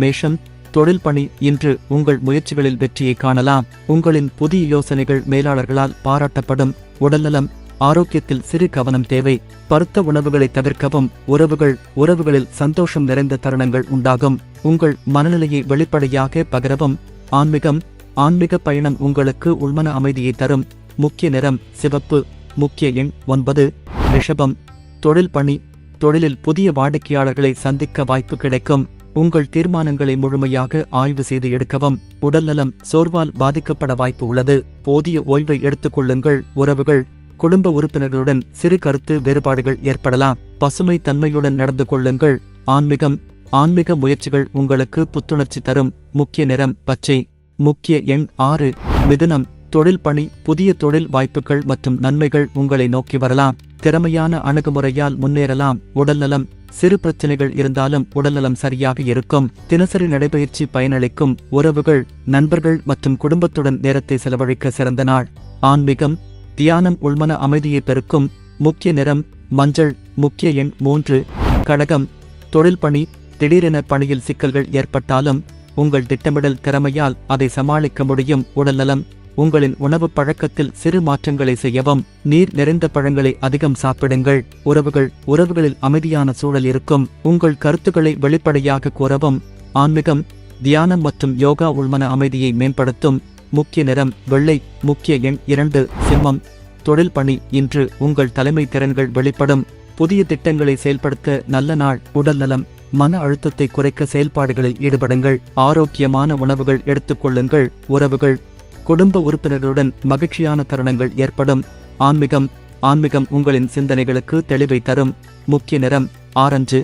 மேஷம், தொழில் பணி. இன்று உங்கள் முயற்சிகளில் வெற்றியை காணலாம். உங்களின் புதிய யோசனைகள் மேலாளர்களால் பாராட்டப்படும். உடல்நலம், ஆரோக்கியத்தில் சிறு கவனம் தேவை. பருத்த உணவுகளை தவிர்க்கவும். உறவுகளில் சந்தோஷம் நிறைந்த தருணங்கள் உண்டாகும். உங்கள் மனநிலையை வெளிப்படையாக பகிரவும். ஆன்மீக பயணம் உங்களுக்கு உள்மன அமைதியை தரும். முக்கிய நிறம் சிவப்பு. முக்கிய எண் 9. ரிஷபம், தொழில் பணி. தொழிலில் புதிய வாடிக்கையாளர்களை சந்திக்க வாய்ப்பு கிடைக்கும். உங்கள் தீர்மானங்களை முழுமையாக ஆய்வு செய்து எடுக்கவும். உடல்நலம், சோர்வால் பாதிக்கப்பட வாய்ப்பு உள்ளது. போதிய ஓய்வை எடுத்துக் கொள்ளுங்கள். உறவுகள், குடும்ப உறுப்பினர்களுடன் சிறு கருத்து வேறுபாடுகள் ஏற்படலாம். பசுமை தன்மையுடன் நடந்து கொள்ளுங்கள். ஆன்மீக முயற்சிகள் உங்களுக்கு புத்துணர்ச்சி தரும். முக்கிய நிறம் பச்சை. முக்கிய எண் 6. மிதுனம், தொழில் பணி. புதிய தொழில் வாய்ப்புகள் மற்றும் நன்மைகள் உங்களை நோக்கி வரலாம். திறமையான அணுகுமுறையால் முன்னேறலாம். உடல்நலம், சிறு பிரச்சனைகள் இருந்தாலும் உடல்நலம் சரியாக இருக்கும். தினசரி நடைபயிற்சி பயனளிக்கும். உறவுகள், நண்பர்கள் மற்றும் குடும்பத்துடன் நேரத்தை செலவழிக்க சிறந்த நாள். ஆன்மீகம், தியானம் உள்மன அமைதியை பெருக்கும். முக்கிய நிறம் மஞ்சள். முக்கிய எண் 3. கடகம், தொழில் பணி. திடீரென பணியில் சிக்கல்கள் ஏற்பட்டாலும் உங்கள் திட்டமிடல் திறமையால் அதை சமாளிக்க முடியும். உடல்நலம், உங்களின் உணவு பழக்கத்தில் சிறு மாற்றங்களை செய்யவும். நீர் நிறைந்த பழங்களை அதிகம் சாப்பிடுங்கள். உறவுகளில் அமைதியான சூழல் இருக்கும். உங்கள் கருத்துக்களை வெளிப்படையாக கூறவும். ஆன்மீகம், தியானம் மற்றும் யோகா உள்மன அமைதியை மேம்படுத்தும். முக்கிய நிறம் வெள்ளை. முக்கிய எண் 2. சிம்மம், தொழில் பணி. இன்று உங்கள் தலைமை திறன்கள் வெளிப்படும். புதிய திட்டங்களை செயல்படுத்த நல்ல நாள். உடல்நலம், மன அழுத்தத்தை குறைக்க செயல்பாடுகளில் ஈடுபடுங்கள். ஆரோக்கியமான உணவுகள் எடுத்துக்கொள்ளுங்கள். உறவுகள், குடும்ப உறுப்பினர்களுடன் மகிழ்ச்சியான தருணங்கள் ஏற்படும். ஆன்மீகம் உங்களின் சிந்தனைகளுக்கு தெளிவை தரும். முக்கிய நிறம் ஆரஞ்சு.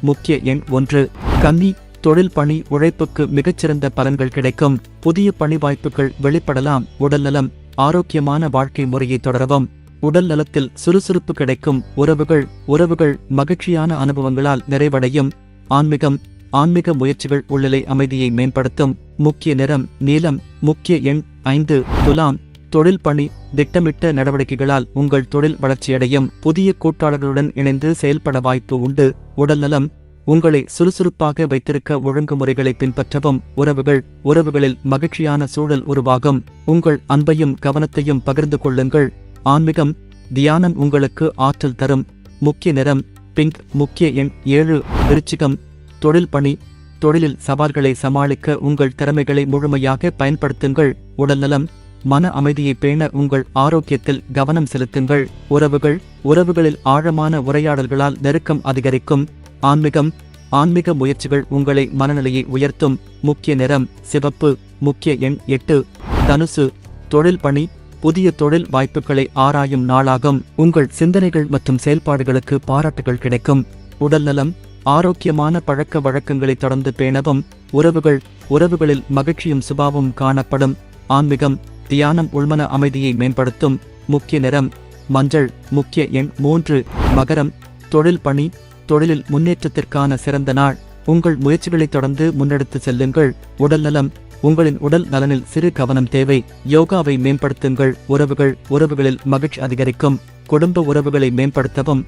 முக்கிய எண் 1. கன்னி, தொழில் பணி. உழைப்புக்கு மிகச்சிறந்த பலன்கள் கிடைக்கும். புதிய பணி வாய்ப்புகள் வெளிப்படலாம். உடல்நலம், ஆரோக்கியமான வாழ்க்கை முறையை தொடரவும். உடல் நலத்தில் சுறுசுறுப்பு கிடைக்கும். உறவுகள் மகிழ்ச்சியான அனுபவங்களால் நிறைவடையும். ஆன்மீக முயற்சிகள் உள்ளலை அமைதியை மேம்படுத்தும். முக்கிய நிறம் நீலம். முக்கிய எண் 5. துலாம், தொழில் பணி. திட்டமிட்ட நடவடிக்கைகளால் உங்கள் தொழில் வளர்ச்சியடையும். புதிய கூட்டாளர்களுடன் இணைந்து செயல்பட வாய்ப்பு உண்டு. உடல்நலம், உங்களை சுறுசுறுப்பாக வைத்திருக்க ஒழுங்குமுறைகளை பின்பற்றவும். உறவுகளில் மகிழ்ச்சியான சூழல் உருவாகும். உங்கள் அன்பையும் கவனத்தையும் பகிர்ந்து கொள்ளுங்கள். ஆன்மீகம், தியானம் உங்களுக்கு ஆற்றல் தரும். முக்கிய நிறம் பிங்க். முக்கிய எண் 7. விருச்சிகம், தொழில் பணி. தொழிலில் சவால்களை சமாளிக்க உங்கள் திறமைகளை முழுமையாக பயன்படுத்துங்கள். உடல்நலம், மன அமைதியை பேண உங்கள் ஆரோக்கியத்தில் கவனம் செலுத்துங்கள். உறவுகளில் ஆழமான உரையாடல்களால் நெருக்கம் அதிகரிக்கும். ஆன்மீக முயற்சிகள் உங்களை மனநிலையை உயர்த்தும். முக்கிய நிறம் சிவப்பு. முக்கிய எண் 8. தனுசு, தொழில் பணி. புதிய தொழில் வாய்ப்புகளை ஆராயும் நாளாகும். உங்கள் சிந்தனைகள் மற்றும் செயல்பாடுகளுக்கு பாராட்டுகள் கிடைக்கும். உடல்நலம், ஆரோக்கியமான பழக்க வழக்கங்களை தொடர்ந்து பேணவும். உறவுகளில் மகிழ்ச்சியும் சுபாவும் காணப்படும். ஆன்மீகம், தியானம் உள்மன அமைதியை மேம்படுத்தும். முக்கிய நிறம் மஞ்சள். முக்கிய எண் 3. மகரம், தொழில் பணி. தொழிலில் முன்னேற்றத்திற்கான சிறந்த நாள். உங்கள் முயற்சிகளை தொடர்ந்து முன்னெடுத்து செல்லுங்கள். உடல்நலம், உங்களின் உடல் நலனில் சிறு கவனம் தேவை. யோகாவை மேம்படுத்துங்கள். உறவுகளில் மகிழ்ச்சி அதிகரிக்கும். குடும்ப உறவுகளை மேம்படுத்தவும்.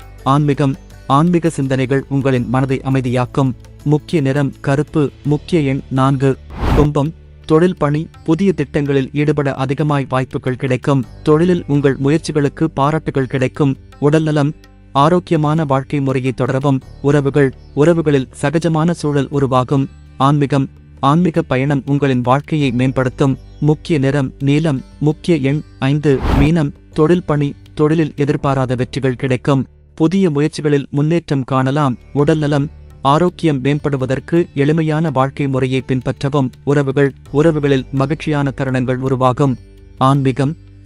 ஆன்மீக சிந்தனைகள் உங்களின் மனதை அமைதியாக்கும். முக்கிய நிறம் கருப்பு. முக்கிய எண் 4. கும்பம், தொழில் பணி. புதிய திட்டங்களில் ஈடுபட அதிகமாய் வாய்ப்புகள் கிடைக்கும். தொழிலில் உங்கள் முயற்சிகளுக்கு பாராட்டுகள் கிடைக்கும். உடல்நலம், ஆரோக்கியமான வாழ்க்கை முறையை தொடரவும். உறவுகளில் சகஜமான சூழல் உருவாகும். ஆன்மீக பயணம் உங்களின் வாழ்க்கையை மேம்படுத்தும். முக்கிய நிறம் நீலம். முக்கிய எண் 5. மீனம், தொழில் பணி. தொழிலில் எதிர்பாராத வெற்றிகள் கிடைக்கும். புதிய முயற்சிகளில் முன்னேற்றம் காணலாம். உடல்நலம், ஆரோக்கியம் மேம்படுவதற்கு எளிமையான வாழ்க்கை முறையை பின்பற்றவும். உறவுகளில் மகிழ்ச்சியான தருணங்கள் உருவாகும்.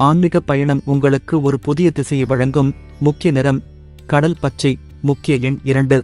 ஆன்மீக பயணம் உங்களுக்கு ஒரு புதிய திசையை வழங்கும். முக்கிய நிறம் கடல் பச்சை. முக்கிய எண் 2.